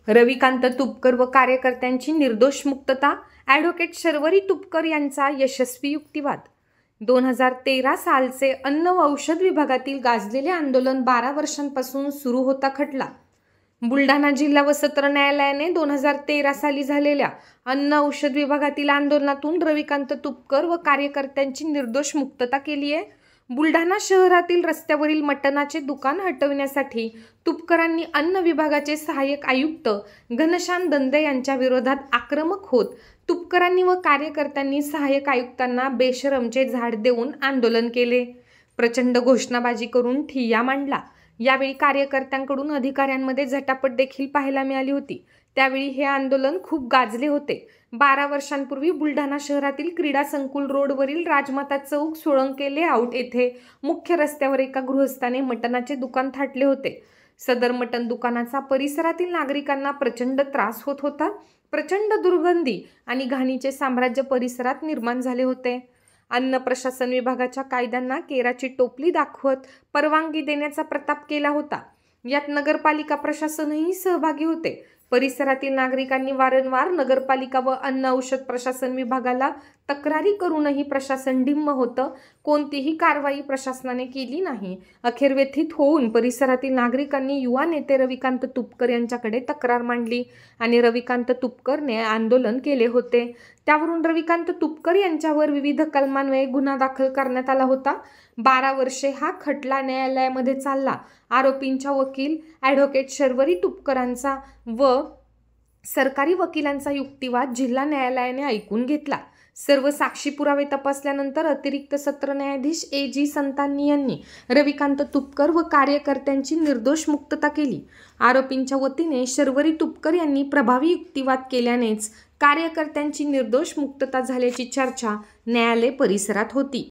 रविकांत तुपकर व कार्यकर्त्यांची निर्दोष मुक्तता, ॲडव्होकेट शर्वरी तुपकर यांचा यशस्वी युक्तिवाद। 2013 सालचे अन्न व औषध विभागातील गाजलेले आंदोलन 12 वर्षांपासून सुरू होता खटला। बुलढाणा जिल्हा व सत्र न्यायालयाने 2013 साली झालेल्या अन्न औषध विभागातील आंदोलनातून रविकांत तुपकर व कार्यकर्त्यांची निर्दोष मुक्तता केली आहे। बुलढाणा शहरातील रस्त्यावरील मटणाचे दुकान हटविण्यासाठी तुपकरांनी अन्न विभागाचे सहाय्यक आयुक्त घनश्याम दंदे यांच्या विरोधात आक्रमक होत तुपकरांनी व कार्यकर्त्यांनी सहाय्यक आयुक्तांना बेशरमचे झाड देऊन आंदोलन केले। प्रचंड घोषणाबाजी करून ठिय्या मांडला। यावेळी कार्यकर्त्यांकडून अधिकाऱ्यांमध्ये झटापट देखील पाहायला मिळाली होती। त्यावेळी हे आंदोलन खूप गाजले होते। 12 वर्षांपूर्वी बुलढाणा शहरातील क्रीडा संकुल रोडवरील राजमाता चौक सोळंके लेआउट येथे मुख्य रस्त्यावर एका गृहस्थाने मटणाचे दुकान थाटले होते। सदर मटण दुकानाचा परिसरातील नागरिकांना प्रचंड त्रास होत होता। प्रचंड दुर्गंधी आणि घाणीचे साम्राज्य परिसरात निर्माण झाले होते। अन्न प्रशासन विभागाच्या कायद्यांना केराची टोपली दाखवत परवानगी देण्याचा प्रताप केला होता। यात नगरपालिका प्रशासनही सहभागी होते। परिसरातील नागरिकांनी वारंवार नगरपालिका व अन्न औषध प्रशासन विभागाला तक्रारी करूनही प्रशासन ढिम्म होतं। कोणतीही कारवाई प्रशासनाने केली नाही। अखेर व्यथित होऊन परिसरातील नागरिकांनी युवा नेते रविकांत तुपकर यांच्याकडे तक्रार मांडली आणि रविकांत तुपकरने आंदोलन केले होते। त्यावरून रविकांत तुपकर यांच्यावर विविध कलमान्वये गुन्हा दाखल करण्यात आला होता। 12 वर्षे हा खटला न्यायालयामध्ये चालला। आरोपींच्या वकील ॲडव्होकेट शर्वरी तुपकरांचा व सरकारी वकिलांचा युक्तिवाद जिल्हा न्यायालयाने ऐकून घेतला। सर्व साक्षी पुरावे तपासल्यानंतर अतिरिक्त सत्र न्यायाधीश A.G. संतांनी यांनी रविकांत तुपकर व कार्यकर्त्यांची निर्दोष मुक्तता केली। आरोपींच्या वतीने शर्वरी तुपकर यांनी प्रभावी युक्तिवाद केल्यानेच कार्यकर्त्यांची निर्दोष मुक्तता झाल्याची चर्चा न्यायालय परिसरात होती।